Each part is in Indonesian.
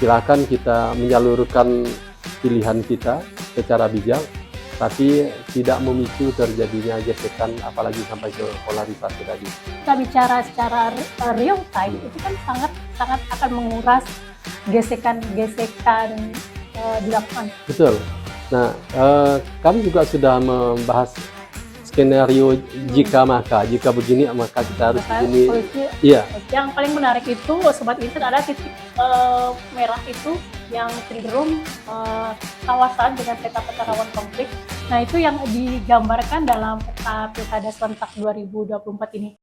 silakan kita menyalurkan pilihan kita secara bijak, tapi tidak memicu terjadinya gesekan, apalagi sampai ke polarisasi tadi. Kita bicara secara real time itu kan sangat akan menguras gesekan-gesekan di lapangan. Betul. Nah, kami juga sudah membahas skenario jika begini maka kita harus begini. Iya. Yang paling menarik itu Sobat Insight adalah titik merah itu yang cenderung kawasan dengan peta-peta rawan konflik. Nah, itu yang digambarkan dalam peta Pilkada serentak 2024 ini.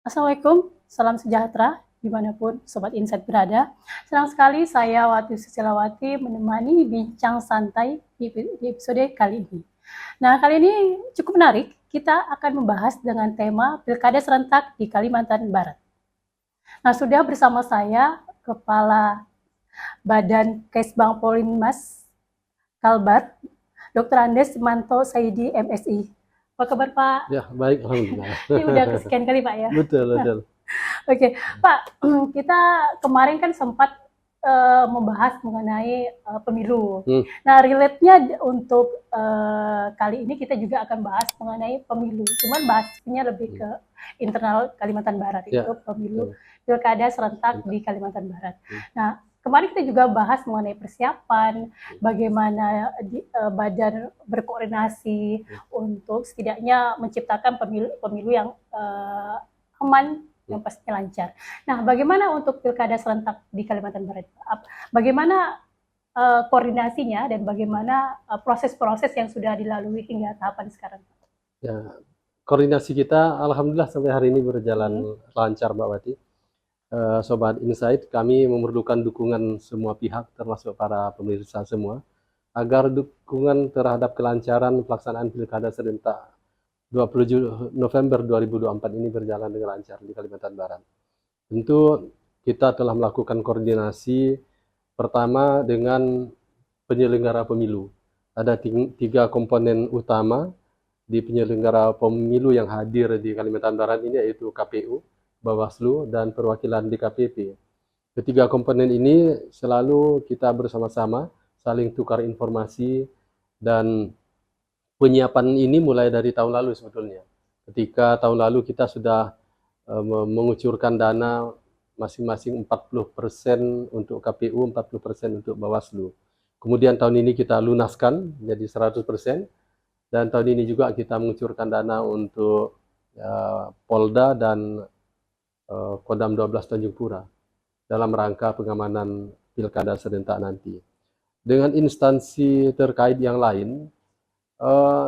Assalamualaikum, salam sejahtera dimanapun Sobat Insight berada. Senang sekali saya Wati Susilawati menemani bincang santai di episode kali ini. Nah, kali ini cukup menarik, kita akan membahas dengan tema Pilkada Serentak di Kalimantan Barat. Nah, sudah bersama saya Kepala Badan Kesbang Polrinmas Kalbar, Dr. Andes Manto Saidi MSI. Apa kabar Pak? Ya, baik, alhamdulillah. Ini udah kesekian kali Pak ya? Betul. Oke, Pak, kita kemarin kan sempat membahas mengenai pemilu. Nah, relate-nya untuk kali ini kita juga akan bahas mengenai pemilu. Cuman bahasnya lebih ke internal Kalimantan Barat, itu pemilu Pilkada serentak di Kalimantan Barat. Nah, kemarin kita juga bahas mengenai persiapan, bagaimana badan berkoordinasi untuk setidaknya menciptakan pemilu yang aman, yang pastinya lancar. Nah, bagaimana untuk Pilkada serentak di Kalimantan Barat? Bagaimana koordinasinya dan bagaimana proses-proses yang sudah dilalui hingga tahapan sekarang? Ya, koordinasi kita alhamdulillah sampai hari ini berjalan lancar, Mbak Wati. Sobat Insight, kami memerlukan dukungan semua pihak termasuk para pemirsa semua agar dukungan terhadap kelancaran pelaksanaan Pilkada serentak 27 November 2024 ini berjalan dengan lancar di Kalimantan Barat. Tentu kita telah melakukan koordinasi pertama dengan penyelenggara pemilu. Ada 3 komponen utama di penyelenggara pemilu yang hadir di Kalimantan Barat ini, yaitu KPU, Bawaslu, dan perwakilan DKPP. Ketiga komponen ini selalu kita bersama-sama saling tukar informasi, dan penyiapan ini mulai dari tahun lalu sebetulnya. Ketika tahun lalu kita sudah mengucurkan dana masing-masing 40% untuk KPU, 40% untuk Bawaslu. Kemudian tahun ini kita lunaskan jadi 100%, dan tahun ini juga kita mengucurkan dana untuk Polda dan Kodam 12 Tanjung Pura dalam rangka pengamanan Pilkada serentak nanti. Dengan instansi terkait yang lain,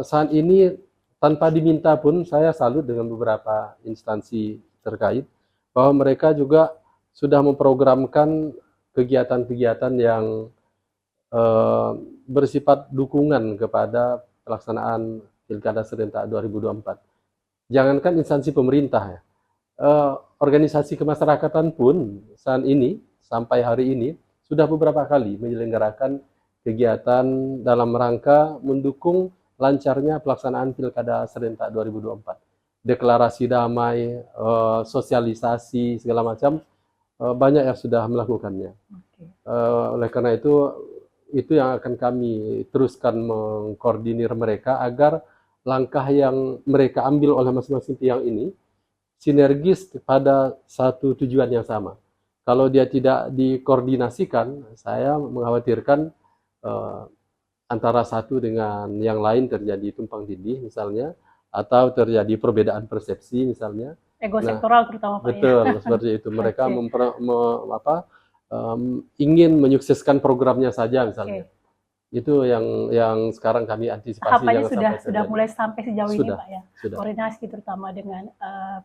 saat ini tanpa diminta pun saya salut dengan beberapa instansi terkait bahwa mereka juga sudah memprogramkan kegiatan-kegiatan yang bersifat dukungan kepada pelaksanaan Pilkada serentak 2024. Jangankan instansi pemerintah ya, organisasi kemasyarakatan pun saat ini sampai hari ini sudah beberapa kali menyelenggarakan kegiatan dalam rangka mendukung lancarnya pelaksanaan Pilkada serentak 2024. Deklarasi damai, sosialisasi segala macam, banyak yang sudah melakukannya. Oleh karena itu yang akan kami teruskan mengkoordinir mereka agar langkah yang mereka ambil oleh masing-masing pihak ini sinergis pada satu tujuan yang sama. Kalau dia tidak dikoordinasikan, saya mengkhawatirkan antara satu dengan yang lain terjadi tumpang tindih misalnya, atau terjadi perbedaan persepsi misalnya. Ego sektoral terutama Pak. Betul, seperti itu. Mereka ingin menyukseskan programnya saja misalnya. Itu yang sekarang kami antisipasi. Tahapannya sudah mulai sampai sejauh ini Pak ya. Sudah. Koordinasi terutama dengan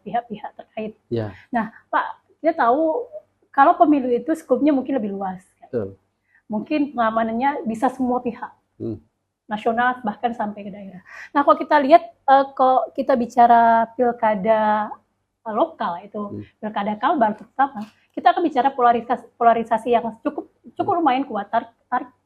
pihak-pihak terkait. Ya. Nah Pak, kita tahu kalau pemilu itu skupnya mungkin lebih luas. Betul. Mungkin pengamanannya bisa semua pihak. nasional bahkan sampai ke daerah. Nah, kalau kita lihat kok kita bicara pilkada lokal itu pilkada Kalbar terutama, kita akan bicara polarisasi yang cukup lumayan kuat,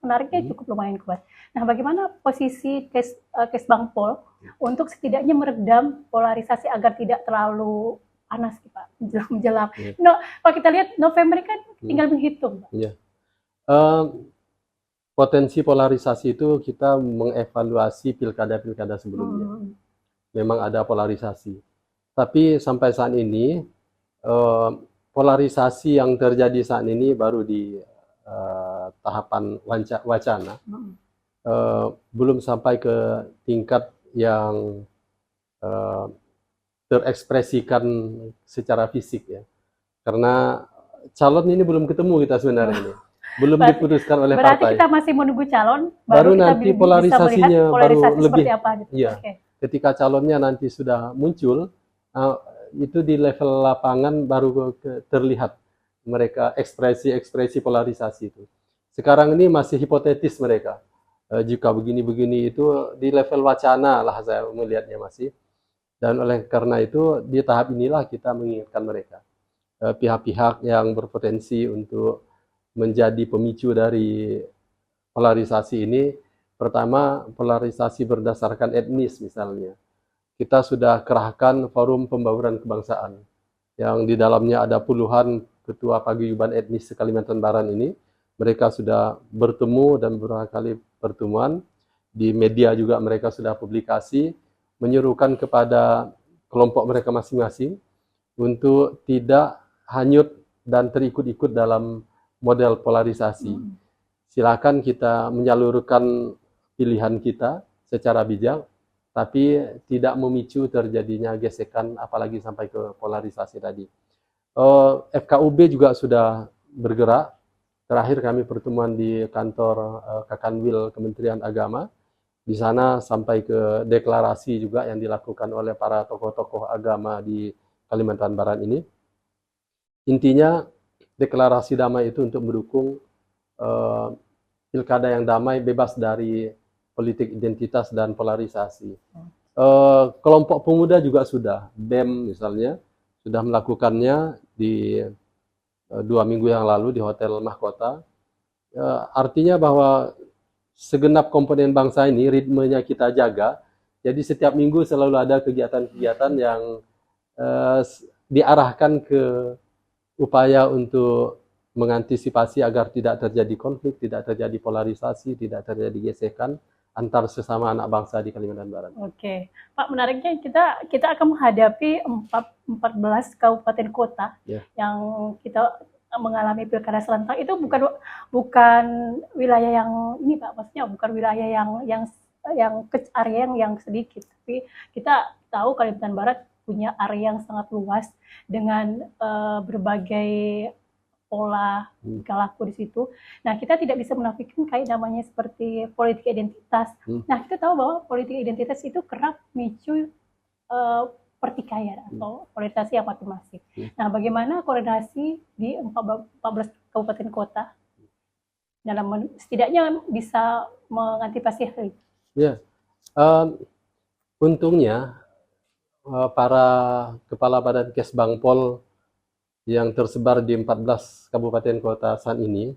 menariknya cukup lumayan kuat. Nah, bagaimana posisi Kesbangpol untuk setidaknya meredam polarisasi agar tidak terlalu panas, Pak, menjelang. No, kalau kita lihat November kan tinggal menghitung, Pak. Potensi polarisasi itu kita mengevaluasi pilkada-pilkada sebelumnya. Memang ada polarisasi. Tapi sampai saat ini, polarisasi yang terjadi saat ini baru di tahapan wacana. Belum sampai ke tingkat yang terekspresikan secara fisik ya. Karena calon ini belum ketemu kita sebenarnya ini. Belum diputuskan oleh berarti partai. Berarti kita masih menunggu calon, baru nanti kita polarisasinya baru lebih apa, gitu. Iya. Ketika calonnya nanti sudah muncul, itu di level lapangan baru terlihat mereka ekspresi polarisasi itu. Sekarang ini masih hipotetis mereka. Jika begini-begini itu di level wacana lah saya melihatnya masih. Dan oleh karena itu di tahap inilah kita mengingatkan mereka. Pihak-pihak yang berpotensi untuk menjadi pemicu dari polarisasi ini, pertama polarisasi berdasarkan etnis misalnya. Kita sudah kerahkan forum pembauran kebangsaan yang di dalamnya ada puluhan ketua paguyuban etnis Kalimantan Barat ini. Mereka sudah bertemu dan beberapa kali pertemuan. Di media juga mereka sudah publikasi menyerukan kepada kelompok mereka masing-masing untuk tidak hanyut dan terikut-ikut dalam model polarisasi. Silakan kita menyalurkan pilihan kita secara bijak, tapi tidak memicu terjadinya gesekan, apalagi sampai ke polarisasi tadi. FKUB juga sudah bergerak. Terakhir kami pertemuan di kantor Kakanwil Kementerian Agama. Di sana sampai ke deklarasi juga yang dilakukan oleh para tokoh-tokoh agama di Kalimantan Barat ini. Intinya, deklarasi damai itu untuk mendukung pilkada yang damai, bebas dari politik identitas dan polarisasi. Kelompok pemuda juga sudah, BEM misalnya, sudah melakukannya di 2 minggu yang lalu di Hotel Mahkota. Artinya bahwa segenap komponen bangsa ini ritmenya kita jaga, jadi setiap minggu selalu ada kegiatan-kegiatan yang diarahkan ke upaya untuk mengantisipasi agar tidak terjadi konflik, tidak terjadi polarisasi, tidak terjadi gesekan antar sesama anak bangsa di Kalimantan Barat. Oke, Pak, menariknya kita akan menghadapi 14 kabupaten kota yang kita mengalami pilkada serentak. Itu bukan wilayah yang ini, Pak, maksudnya bukan wilayah yang area yang sedikit, tapi kita tahu Kalimantan Barat punya area yang sangat luas dengan berbagai pola tingkah laku di situ. Nah, kita tidak bisa menafikan kayak namanya seperti politik identitas. Nah, kita tahu bahwa politik identitas itu kerap memicu pertikaian atau polarisasi yang makin masif. Nah, bagaimana koordinasi di 14 kabupaten kota dalam setidaknya bisa mengantisipasi hal itu? Ya, untungnya para kepala badan Kesbangpol yang tersebar di 14 kabupaten kota saat ini,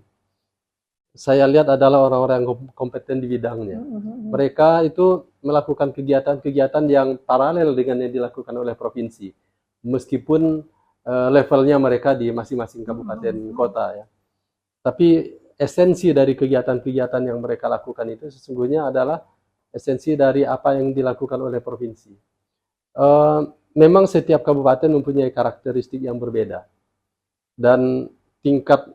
saya lihat adalah orang-orang yang kompeten di bidangnya. Mereka itu melakukan kegiatan-kegiatan yang paralel dengan yang dilakukan oleh provinsi, meskipun levelnya mereka di masing-masing kabupaten kota ya. Tapi esensi dari kegiatan-kegiatan yang mereka lakukan itu sesungguhnya adalah esensi dari apa yang dilakukan oleh provinsi. Memang setiap kabupaten mempunyai karakteristik yang berbeda dan tingkat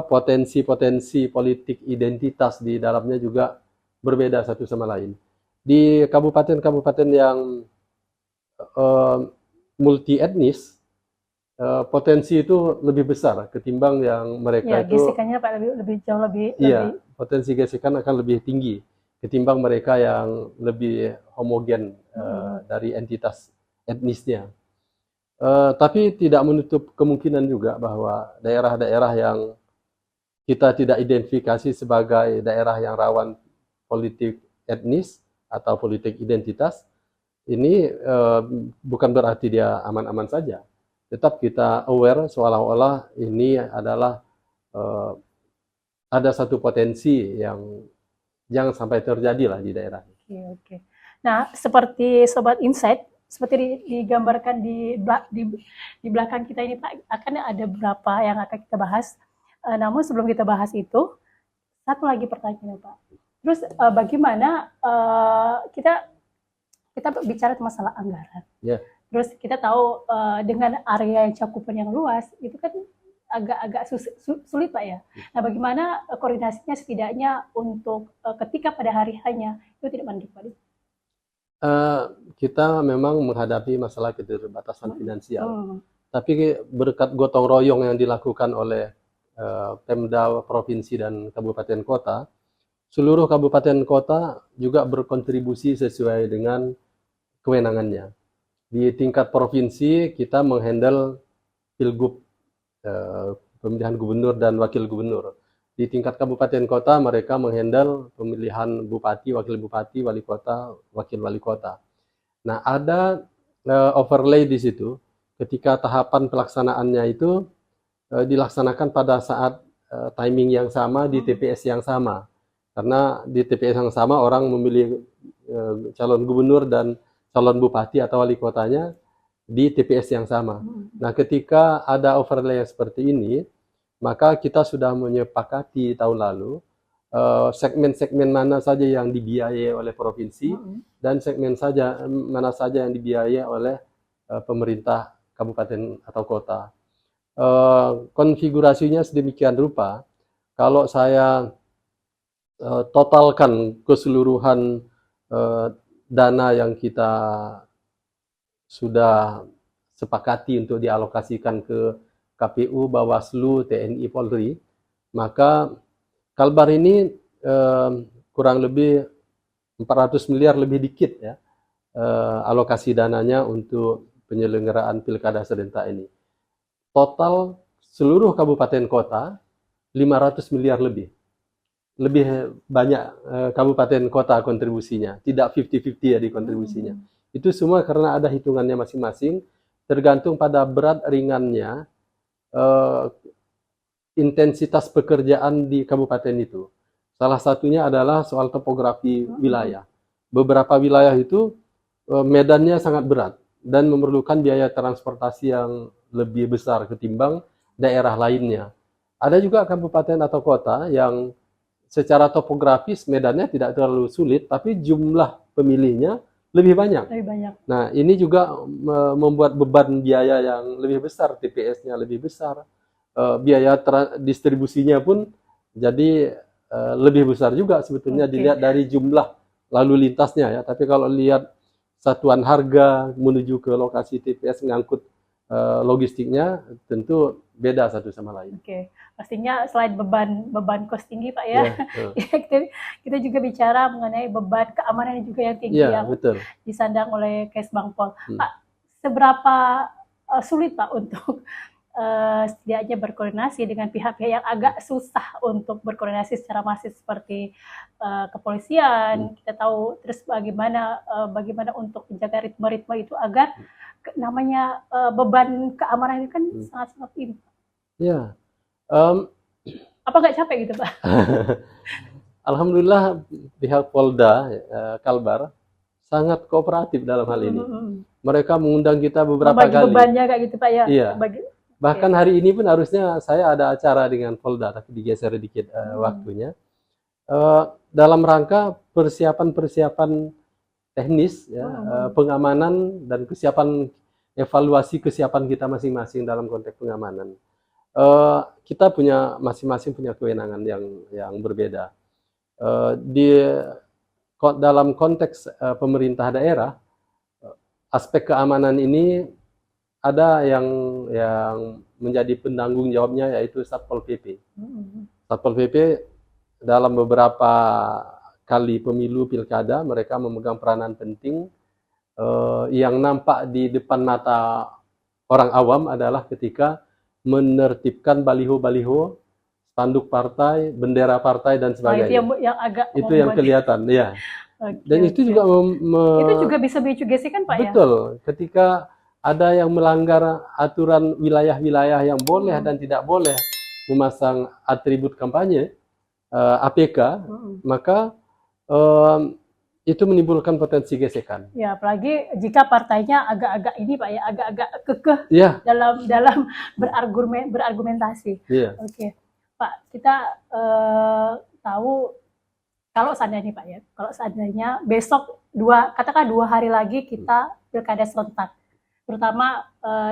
potensi-potensi politik identitas di dalamnya juga berbeda satu sama lain. Di kabupaten-kabupaten yang multi etnis, potensi itu lebih besar ketimbang yang mereka itu. Gesekannya Pak jauh lebih. Iya, potensi gesekan akan lebih tinggi ketimbang mereka yang lebih homogen dari entitas etnisnya. Tapi tidak menutup kemungkinan juga bahwa daerah-daerah yang kita tidak identifikasi sebagai daerah yang rawan politik etnis atau politik identitas, ini bukan berarti dia aman-aman saja. Tetap kita aware seolah-olah ini adalah ada satu potensi yang jangan sampai terjadi lah di daerah. Oke. Nah, seperti Sobat Insight, seperti digambarkan di belakang kita ini Pak, akan ada beberapa yang akan kita bahas. Namun sebelum kita bahas itu, satu lagi pertanyaan Pak. Terus bagaimana kita bicara masalah anggaran? Yeah. Terus kita tahu dengan area yang cakupan yang luas, itu kan agak sulit Pak ya. Nah, bagaimana koordinasinya setidaknya untuk ketika pada hari hanya itu tidak mandek Pak? Kita memang menghadapi masalah keterbatasan finansial. Tapi berkat gotong royong yang dilakukan oleh Pemda provinsi dan kabupaten kota, seluruh kabupaten kota juga berkontribusi sesuai dengan kewenangannya. Di tingkat provinsi kita menghandle pilgub, pemilihan gubernur dan wakil gubernur. Di tingkat kabupaten kota mereka menghandle pemilihan bupati, wakil bupati, wali kota, wakil wali kota. Nah, ada overlay di situ ketika tahapan pelaksanaannya itu dilaksanakan pada saat timing yang sama di TPS yang sama. Karena di TPS yang sama orang memilih calon gubernur dan calon bupati atau wali kotanya di TPS yang sama. Nah, ketika ada overlay seperti ini, maka kita sudah menyepakati tahun lalu segmen-segmen mana saja yang dibiayai oleh provinsi dan segmen mana saja yang dibiayai oleh pemerintah kabupaten atau kota. Konfigurasinya sedemikian rupa, kalau saya totalkan keseluruhan dana yang kita sudah sepakati untuk dialokasikan ke KPU, Bawaslu, TNI, Polri, maka Kalbar ini kurang lebih 400 miliar lebih dikit ya alokasi dananya untuk penyelenggaraan Pilkada serentak ini. Total seluruh kabupaten kota 500 miliar lebih. Lebih banyak kabupaten kota kontribusinya, tidak 50-50 ya di kontribusinya. Itu semua karena ada hitungannya masing-masing, tergantung pada berat ringannya intensitas pekerjaan di kabupaten itu. Salah satunya adalah soal topografi wilayah. Beberapa wilayah itu medannya sangat berat dan memerlukan biaya transportasi yang lebih besar ketimbang daerah lainnya. Ada juga kabupaten atau kota yang secara topografis medannya tidak terlalu sulit, tapi jumlah pemilihnya lebih banyak. Nah, ini juga membuat beban biaya yang lebih besar, TPS-nya lebih besar, biaya distribusinya pun jadi lebih besar juga sebetulnya dilihat dari jumlah lalu lintasnya ya. Tapi kalau lihat satuan harga menuju ke lokasi TPS ngangkut logistiknya tentu beda satu sama lain. Pastinya selain beban kos tinggi Pak ya, kita juga bicara mengenai beban keamanan juga yang tinggi yang disandang oleh Kesbangpol. Pak, seberapa sulit Pak untuk setidaknya berkoordinasi dengan pihak-pihak yang agak susah untuk berkoordinasi secara masif seperti kepolisian, kita tahu, terus bagaimana untuk menjaga ritme-ritme itu agar namanya beban keamanan itu kan sangat-sangat ini. Ya. Apa nggak capek gitu Pak? Alhamdulillah pihak Polda Kalbar sangat kooperatif dalam hal ini. Mereka mengundang kita beberapa kali. Bebannya kayak gitu Pak ya? Iya. Bahkan hari ini pun harusnya saya ada acara dengan Polda, tapi digeser dikit waktunya. Dalam rangka persiapan teknis, ya, pengamanan dan kesiapan, evaluasi kesiapan kita masing-masing dalam konteks pengamanan. Kita punya masing-masing punya kewenangan yang berbeda. Dalam konteks pemerintah daerah, aspek keamanan ini ada yang menjadi penanggung jawabnya yaitu Satpol PP. Satpol PP dalam beberapa kali pemilu pilkada mereka memegang peranan penting. Yang nampak di depan mata orang awam adalah ketika menertibkan baliho-baliho, spanduk partai, bendera partai dan sebagainya. Itu yang agak itu yang kelihatan, ya. Dan itu juga itu juga bisa memicu gesekan, Pak, ya? Betul, ketika ada yang melanggar aturan wilayah-wilayah yang boleh dan tidak boleh memasang atribut kampanye, APK, maka itu menimbulkan potensi gesekan. Ya, apalagi jika partainya agak-agak ini, Pak, ya, agak-agak kekeh dalam berargumentasi. Oke, Pak, kita tahu kalau seandainya, Pak, ya, kalau seandainya besok katakan 2 hari lagi kita pilkada serentak, terutama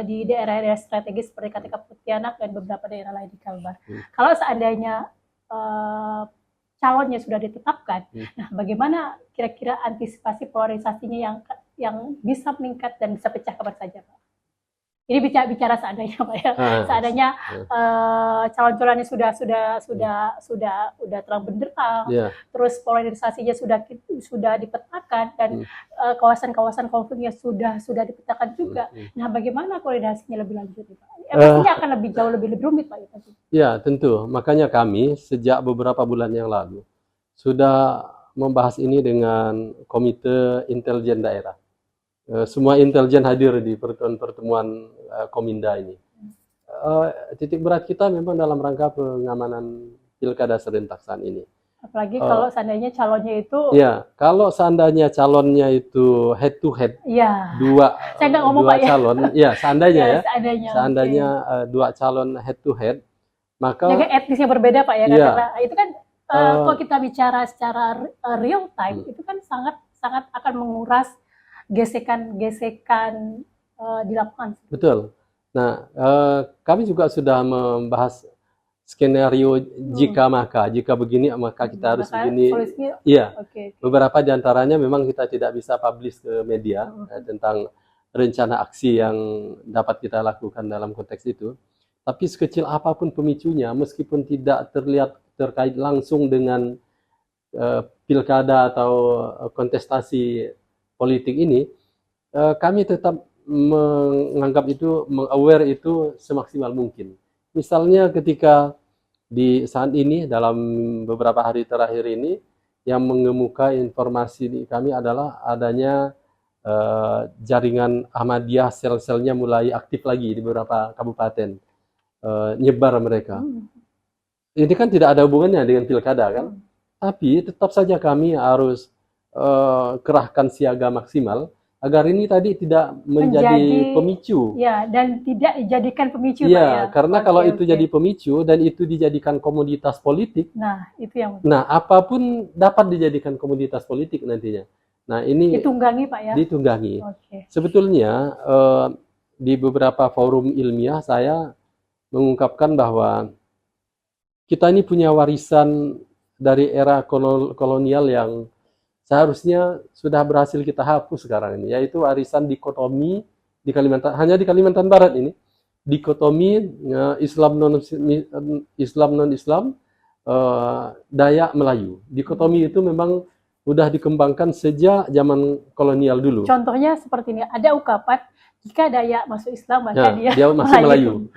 di daerah-daerah strategis seperti KTK Pontianak dan beberapa daerah lain di Kalbar. Kalau seandainya calonnya sudah ditetapkan, nah bagaimana kira-kira antisipasi polarisasinya yang bisa meningkat dan bisa pecah kapan saja, Pak? Ini bicara seandainya, Pak, ya. Seandainya calon-calonnya sudah terang benderang, terus polarisasinya sudah dipetakan dan kawasan-kawasan konfliknya sudah dipetakan juga. Nah, bagaimana koordinasinya lebih lanjut, Pak? Pastinya akan jauh lebih rumit, Pak, ya. Ya, tentu. Makanya kami sejak beberapa bulan yang lalu sudah membahas ini dengan Komite Intelijen Daerah. Semua intelijen hadir di pertemuan Kominda ini. Titik berat kita memang dalam rangka pengamanan pilkada serentak saat ini. Apalagi kalau seandainya calonnya itu... Ya, kalau seandainya calonnya itu head to head, dua calon, ya seandainya seandainya dua calon head to head, maka etnisnya berbeda, Pak, ya, karena itu kan kalau kita bicara secara real time itu kan sangat akan menguras gesekan di lapangan. Betul. Nah, kami juga sudah membahas skenario jika begini maka kita harus begini. Iya. Beberapa di antaranya memang kita tidak bisa publish ke media tentang rencana aksi yang dapat kita lakukan dalam konteks itu. Tapi sekecil apapun pemicunya, meskipun tidak terkait langsung dengan pilkada atau kontestasi politik ini, kami tetap menganggap itu, meng-aware itu semaksimal mungkin. Misalnya ketika di saat ini, dalam beberapa hari terakhir ini, yang mengemuka informasi di kami adalah adanya jaringan Ahmadiyah, sel-selnya mulai aktif lagi di beberapa kabupaten, nyebar mereka. Ini kan tidak ada hubungannya dengan pilkada, kan? Tapi tetap saja kami harus kerahkan siaga maksimal agar ini tadi tidak menjadi pemicu. Ya, dan tidak dijadikan pemicu, ya, Pak, ya. Karena kalau itu jadi pemicu dan itu dijadikan komoditas politik, itu yang... Nah, apapun dapat dijadikan komoditas politik nantinya. Nah, ini ditunggangi, Pak, ya. Ditunggangi. Sebetulnya di beberapa forum ilmiah saya mengungkapkan bahwa kita ini punya warisan dari era kolonial yang seharusnya sudah berhasil kita hapus sekarang ini, yaitu warisan dikotomi di Kalimantan, hanya di Kalimantan Barat ini, dikotomi Islam non Islam, Dayak Melayu. Dikotomi itu memang sudah dikembangkan sejak zaman kolonial dulu. Contohnya seperti ini, ada ungkapan jika Dayak masuk Islam maka dia masih Melayu.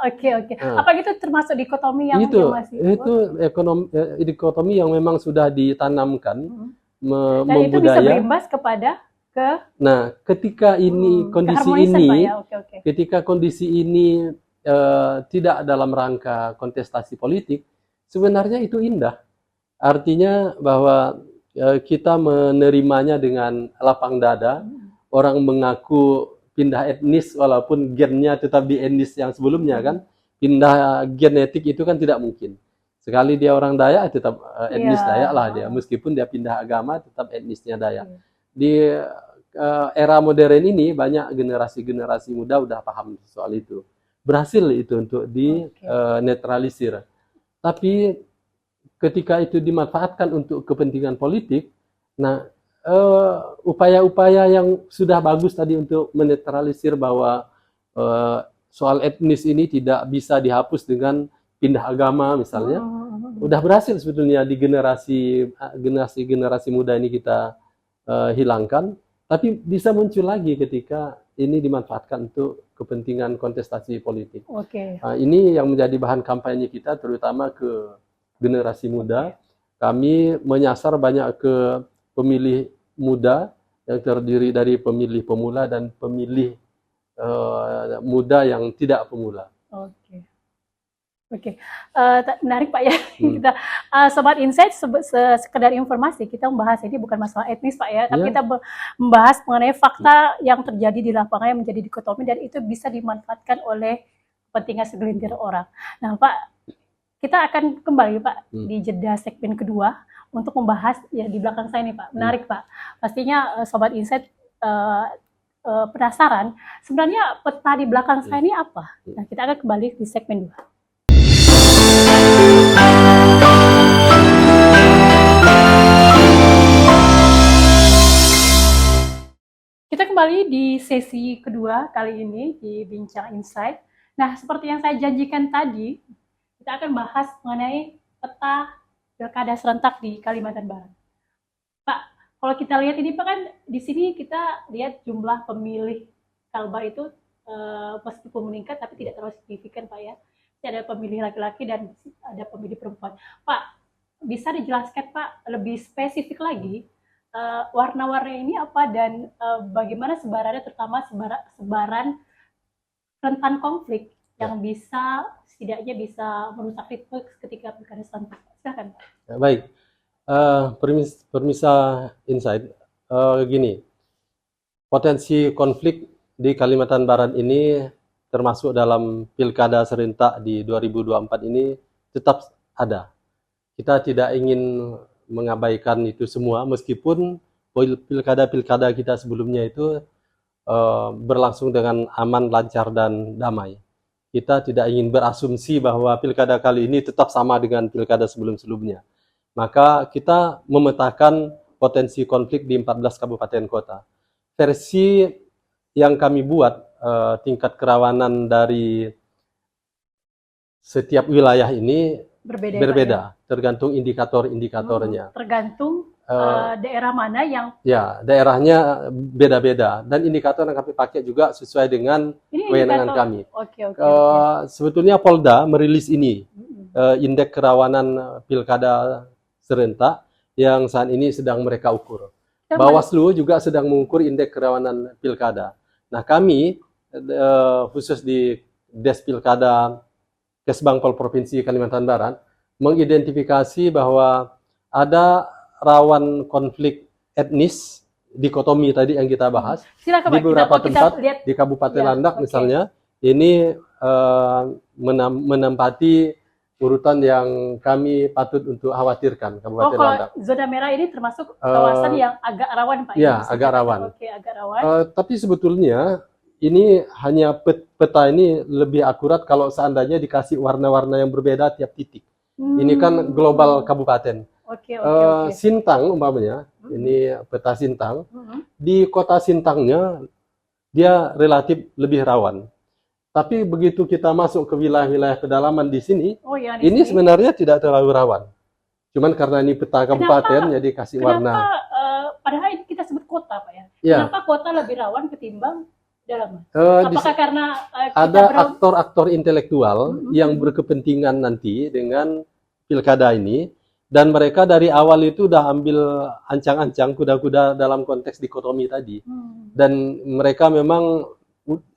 Oke. Apa itu termasuk dikotomi yang masih itu dikotomi yang memang sudah ditanamkan. Dan itu bisa berimbas kepada Nah, ketika ini kondisi ini, ketika kondisi ini tidak dalam rangka kontestasi politik, sebenarnya itu indah. Artinya bahwa kita menerimanya dengan lapang dada. Orang mengaku pindah etnis walaupun gennya tetap di etnis yang sebelumnya, kan? Pindah genetik itu kan tidak mungkin. Sekali dia orang Dayak, tetap etnis Dayak lah dia. Meskipun dia pindah agama, tetap etnisnya Dayak. Di era modern ini, banyak generasi-generasi muda udah paham soal itu. Berhasil itu untuk dinetralisir. Tapi ketika itu dimanfaatkan untuk kepentingan politik, nah upaya-upaya yang sudah bagus tadi untuk menetralisir bahwa soal etnis ini tidak bisa dihapus dengan pindah agama misalnya, udah berhasil sebetulnya di generasi muda ini kita hilangkan, tapi bisa muncul lagi ketika ini dimanfaatkan untuk kepentingan kontestasi politik. Ini yang menjadi bahan kampanye kita, terutama ke generasi muda. Kami menyasar banyak ke pemilih muda yang terdiri dari pemilih pemula dan pemilih muda yang tidak pemula. Oke. Oke, menarik Pak ya. Kita Sobat Insight, sekedar informasi, kita membahas ini bukan masalah etnis Pak ya, tapi kita membahas mengenai fakta yang terjadi di lapangan yang menjadi dikotomi dan itu bisa dimanfaatkan oleh kepentingan segelintir orang. Nah Pak, kita akan kembali Pak di jeda segmen kedua untuk membahas ya di belakang saya nih Pak. Menarik Pak. Pastinya Sobat Insight penasaran sebenarnya peta di belakang saya ini apa. Nah kita akan kembali di segmen 2. Kita kembali di sesi kedua kali ini di Bincang Insight. Nah, seperti yang saya janjikan tadi, kita akan bahas mengenai peta pilkada serentak di Kalimantan Barat. Pak, kalau kita lihat ini Pak kan di sini kita lihat jumlah pemilih Kalbar itu meskipun meningkat tapi tidak terlalu signifikan Pak ya. Ada pemilih laki-laki dan ada pemilih perempuan. Pak, bisa dijelaskan Pak lebih spesifik lagi warna-warna ini apa dan bagaimana sebarannya, terutama sebaran rentan konflik yang bisa setidaknya bisa merusak ritme ketika pilkada serentak. Silakan Pak. Ya, baik, Permisa Insight, gini, potensi konflik di Kalimantan Barat ini termasuk dalam pilkada serentak di 2024 ini tetap ada. Kita tidak ingin mengabaikan itu semua, meskipun pilkada-pilkada kita sebelumnya itu berlangsung dengan aman, lancar, dan damai. Kita tidak ingin berasumsi bahwa pilkada kali ini tetap sama dengan pilkada sebelum-sebelumnya. Maka kita memetakan potensi konflik di 14 kabupaten kota. Versi yang kami buat, tingkat kerawanan dari setiap wilayah ini berbeda, tergantung indikator-indikatornya. Tergantung daerah mana yang... Ya, daerahnya beda-beda. Dan indikator yang kami pakai juga sesuai dengan kewenangan kami. Sebetulnya Polda merilis ini, indeks kerawanan pilkada serentak yang saat ini sedang mereka ukur. Bawaslu juga sedang mengukur indeks kerawanan pilkada. Nah, kami khusus di Des Pilkada Kesbangpol Provinsi Kalimantan Barat mengidentifikasi bahwa ada rawan konflik etnis, dikotomi tadi yang kita bahas. Silakan, di beberapa tempat di Kabupaten Landak misalnya, ini menempati urutan yang kami patut untuk khawatirkan. Kabupaten Landak. Zona merah ini termasuk kawasan yang agak rawan Pak? Ya, agak rawan. Agak rawan. Tapi sebetulnya ini hanya peta ini lebih akurat kalau seandainya dikasih warna-warna yang berbeda tiap titik. Ini kan global kabupaten. Sintang umpamanya, ini peta Sintang. Di kota Sintangnya dia relatif lebih rawan. Tapi begitu kita masuk ke wilayah-wilayah pedalaman di sini, ini sebenarnya tidak terlalu rawan. Cuman karena ini peta kabupaten, jadi kasih warna. Padahal ini kita sebut kota Pak ya. Kenapa kota lebih rawan ketimbang dalam? Apakah karena ada aktor-aktor intelektual yang berkepentingan nanti dengan pilkada ini, dan mereka dari awal itu udah ambil ancang-ancang kuda-kuda dalam konteks dikotomi tadi, dan mereka memang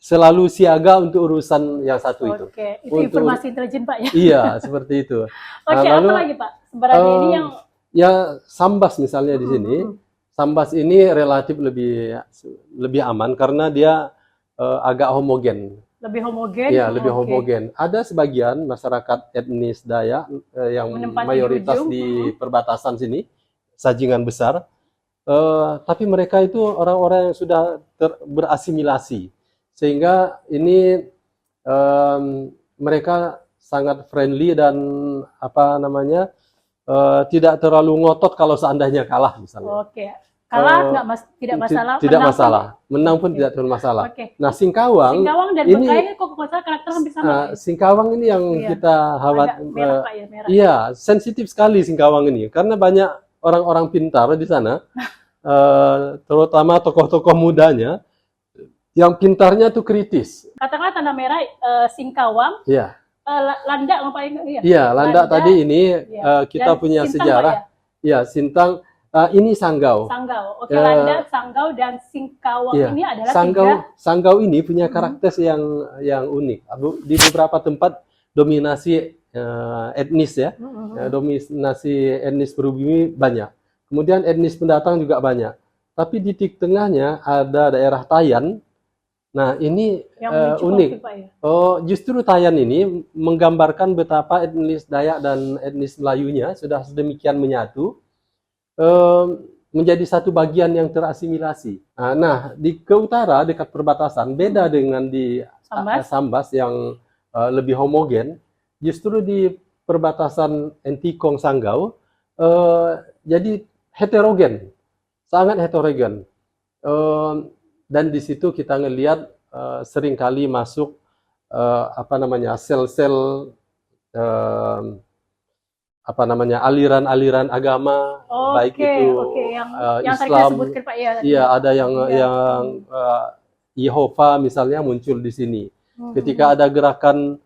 selalu siaga untuk urusan yang satu itu. Itu informasi intelijen Pak ya? Iya, seperti itu. Lalu, apa lagi Pak? Sebenarnya ini yang... Ya, Sambas misalnya di sini, Sambas ini relatif lebih aman karena dia agak homogen. Lebih homogen? Ya, lebih homogen. Ada sebagian masyarakat etnis Dayak yang mayoritas di perbatasan sini, Sajingan Besar, tapi mereka itu orang-orang yang sudah berasimilasi. Sehingga ini mereka sangat friendly dan tidak terlalu ngotot kalau seandainya kalah misalnya. Kalah tidak masalah. Tidak masalah. Menang pun tidak terlalu masalah. Nah, Singkawang dan Bengkayang kok masalah karakter hampir sama. Singkawang ini yang kita khawatir. Iya, sensitif sekali Singkawang ini karena banyak orang-orang pintar di sana, terutama tokoh-tokoh mudanya yang pintarnya tuh kritis. Katakanlah tanah merah Singkawang. Iya. Landak ngapain? Iya, Landak tadi ini kita punya sejarah. Ya, Sintang Ini Sanggau. Sanggau. Oke, Landak, Sanggau, dan Singkawang Iya. ini adalah Sanggau ini punya karakter yang unik. Di beberapa tempat dominasi etnis ya, dominasi etnis pribumi banyak. Kemudian etnis pendatang juga banyak. Tapi di tengahnya ada daerah Tayan. Nah, ini unik. Pak, ya? Justru Tayan ini menggambarkan betapa etnis Dayak dan etnis Melayunya sudah sedemikian menyatu, menjadi satu bagian yang terasimilasi. Nah, ke utara dekat perbatasan beda dengan di Sambas yang lebih homogen. Justru di perbatasan Entikong Sanggau jadi heterogen, sangat heterogen. Dan di situ kita ngelihat seringkali masuk sel-sel aliran-aliran agama, baik itu yang Islam, sebutkan, Pak, ya. Iya, ada yang Yehova misalnya muncul di sini. Ketika ada gerakan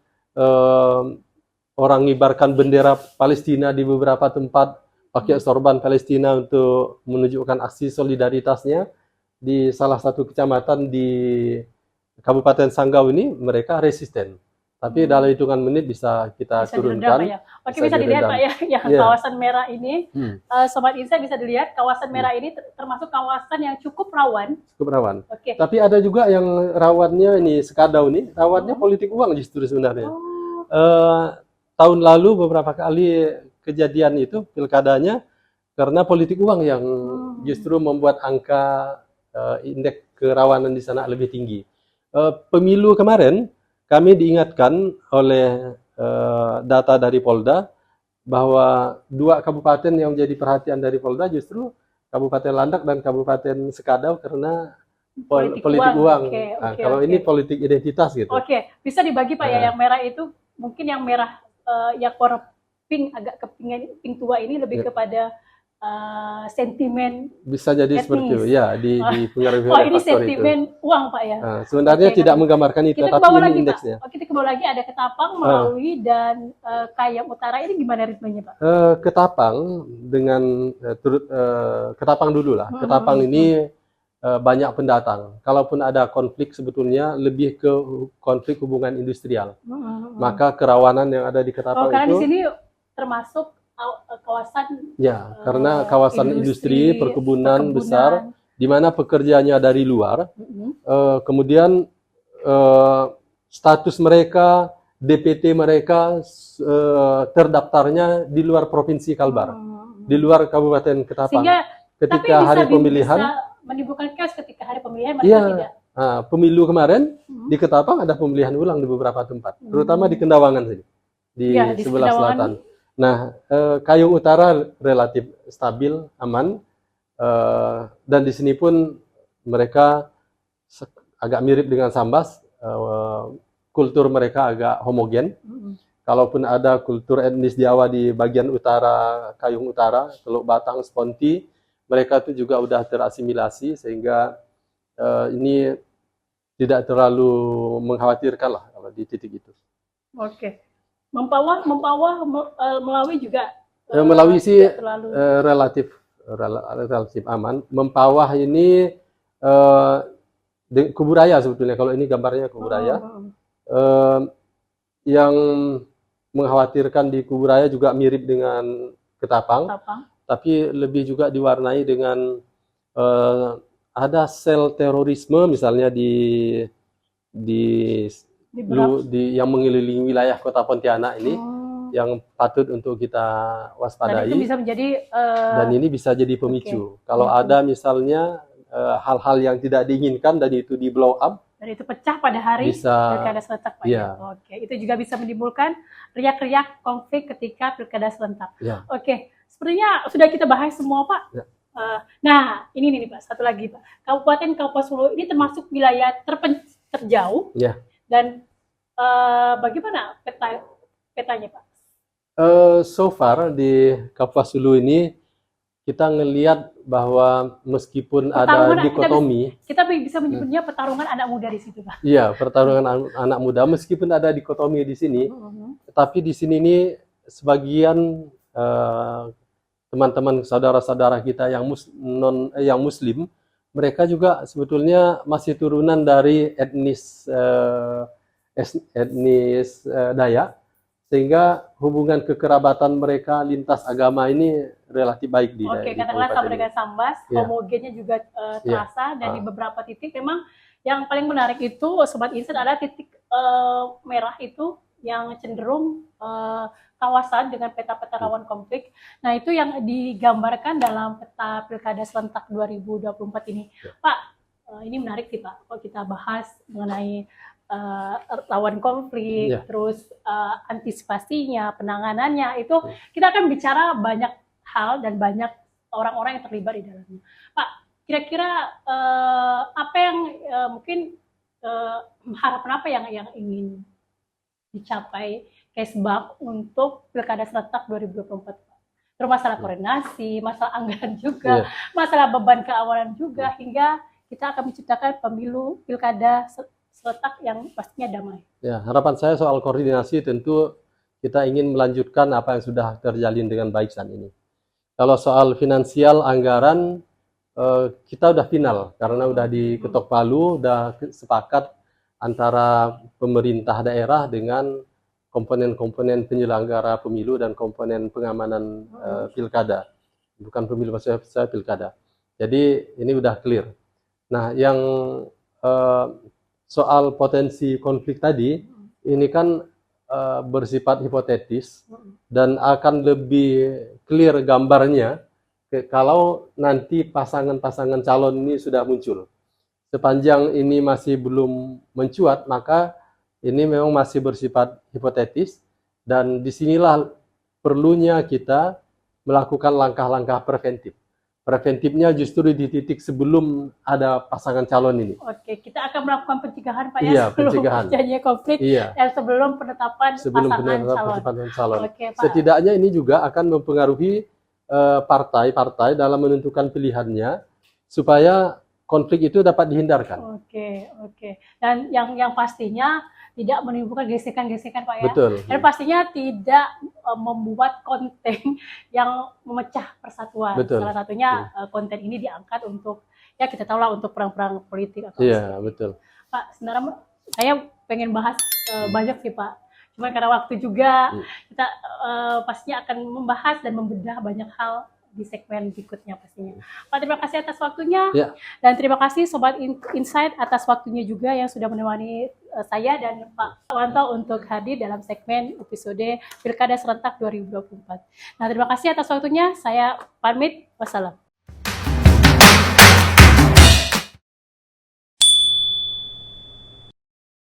orang mengibarkan bendera Palestina di beberapa tempat, pakai sorban Palestina untuk menunjukkan aksi solidaritasnya, di salah satu kecamatan di Kabupaten Sanggau ini mereka resisten. Tapi dalam hitungan menit bisa kita turunkan. Diredam, Pak, ya. Oke, bisa dilihat, Pak, ya, yang kawasan merah ini, Sobat Insight bisa dilihat kawasan merah ini termasuk kawasan yang cukup rawan. Cukup rawan. Oke. Tapi ada juga yang rawannya ini Sekadau ini, rawannya politik uang justru sebenarnya. Tahun lalu beberapa kali kejadian itu pilkadanya karena politik uang yang justru membuat angka indeks kerawanan di sana lebih tinggi. Pemilu kemarin kami diingatkan oleh data dari Polda bahwa 2 kabupaten yang menjadi perhatian dari Polda justru Kabupaten Landak dan Kabupaten Sekadau karena politik uang. Kalau ini politik identitas gitu. Oke, bisa dibagi, Pak, ya, yang merah itu mungkin yang merah yang warna pink, agak ke pink tua ini lebih kepada sentimen bisa jadi etnis. Seperti itu ya, dipengaruhi oleh ini sentimen uang, Pak, ya. Sebenarnya tidak menggambarkan itu, tapi ini indeksnya. Kita ke bawah lagi ada Ketapang, Melawi, dan Kayam Utara. Ini gimana ritmenya, Pak? Ketapang dengan Ketapang dulu lah. Ketapang ini banyak pendatang. Kalaupun ada konflik sebetulnya lebih ke konflik hubungan industrial. Maka kerawanan yang ada di Ketapang karena di sini termasuk kawasan karena kawasan industri perkebunan besar di mana pekerjanya dari luar. Kemudian status mereka, DPT mereka terdaftarnya di luar provinsi Kalbar, di luar Kabupaten Ketapang. Sehingga, ketika hari pemilihan menimbulkan chaos ketika hari pemilihan mereka tidak. Pemilu kemarin di Ketapang ada pemilihan ulang di beberapa tempat, terutama di Kendawangan sini, di sebelah selatan. Nah, Kayung Utara relatif stabil, aman, dan di sini pun mereka agak mirip dengan Sambas, kultur mereka agak homogen. Kalaupun ada kultur etnis Jawa di bagian utara Kayung Utara, Teluk Batang, Sponti, mereka itu juga udah terasimilasi sehingga ini tidak terlalu mengkhawatirkan lah kalau di titik itu. Oke. Mempawah, Melawi juga. Melawi sih relatif aman. Mempawah ini Kuburaya sebetulnya. Kalau ini gambarnya Kuburaya. Yang mengkhawatirkan di Kuburaya juga mirip dengan Ketapang. Tapi lebih juga diwarnai dengan ada sel terorisme misalnya yang mengelilingi wilayah Kota Pontianak ini yang patut untuk kita waspadai. Dan itu bisa menjadi dan ini bisa jadi pemicu. Kalau ada misalnya hal-hal yang tidak diinginkan dan itu di blow up, dan itu pecah pada hari pilkada serentak, Pak. Oke, itu juga bisa menimbulkan riak-riak konflik ketika pilkada serentak. Oke, sepertinya sudah kita bahas semua, Pak. Nah, ini nih Pak, satu lagi, Pak. Kabupaten Kapuas Hulu ini termasuk wilayah terjauh. Dan bagaimana petanya, Pak? So far di Kapuas Hulu ini kita ngelihat bahwa meskipun ada dikotomi, kita bisa menyebutnya pertarungan anak muda di situ, Pak. Iya, pertarungan anak muda meskipun ada dikotomi di sini, tapi di sini ini sebagian teman-teman saudara-saudara kita yang yang Muslim, mereka juga sebetulnya masih turunan dari etnis Dayak, sehingga hubungan kekerabatan mereka lintas agama ini relatif baik di Oke, di katakanlah kabupaten sampai ini. dengan Sambas, Ya. homogennya juga terasa, dan di Ah. beberapa titik memang yang paling menarik itu Sobat Insight ada titik merah itu yang cenderung kawasan dengan peta-peta rawan konflik. Nah, itu yang digambarkan dalam peta Pilkada serentak 2024 ini. Ya. Pak, ini menarik sih Pak, kalau kita bahas mengenai lawan konflik, Ya. terus antisipasinya, penanganannya, itu kita akan bicara banyak hal dan banyak orang-orang yang terlibat di dalamnya. Pak, kira-kira apa yang mungkin harapan apa yang ingin dicapai Kesbag untuk Pilkada serentak 2024? Terus masalah koordinasi, masalah anggaran juga, masalah beban keamanan juga, hingga kita akan menciptakan pemilu Pilkada serentak yang pastinya damai. Ya, harapan saya soal koordinasi tentu kita ingin melanjutkan apa yang sudah terjalin dengan baik saat ini. Kalau soal finansial, anggaran, kita udah final karena udah diketok palu, udah sepakat antara pemerintah daerah dengan komponen-komponen penyelenggara pemilu dan komponen pengamanan pilkada. Bukan pemilu, maksudnya saya pilkada. Jadi ini udah clear. Nah, yang soal potensi konflik tadi, ini kan bersifat hipotetis dan akan lebih clear gambarnya kalau nanti pasangan-pasangan calon ini sudah muncul. Sepanjang ini masih belum mencuat, maka ini memang masih bersifat hipotetis, dan disinilah perlunya kita melakukan langkah-langkah preventif. Preventifnya justru di titik sebelum ada pasangan calon ini. Oke, kita akan melakukan pencegahan Pak ya, Iya, sebelum pencegahan. terjadinya konflik, dan sebelum penetapan pasangan calon. Oke, Pak. Setidaknya ini juga akan mempengaruhi partai-partai dalam menentukan pilihannya supaya konflik itu dapat dihindarkan. Oke. Dan yang pastinya tidak menimbulkan gesekan-gesekan Pak ya. Betul. Dan pastinya tidak membuat konten yang memecah persatuan. Betul. Salah satunya konten ini diangkat untuk, ya kita tahu lah, untuk perang-perang politik atau iya, betul. Pak, sebenarnya saya pengen bahas banyak sih Pak. Cuma karena waktu juga kita pastinya akan membahas dan membedah banyak hal di segmen berikutnya pastinya. Pak, terima kasih atas waktunya. Dan terima kasih Sobat Insight atas waktunya juga yang sudah menemani saya dan Pak Wanto untuk hadir dalam segmen episode Pilkada Serentak 2024. Nah, terima kasih atas waktunya. Saya pamit. Wassalam.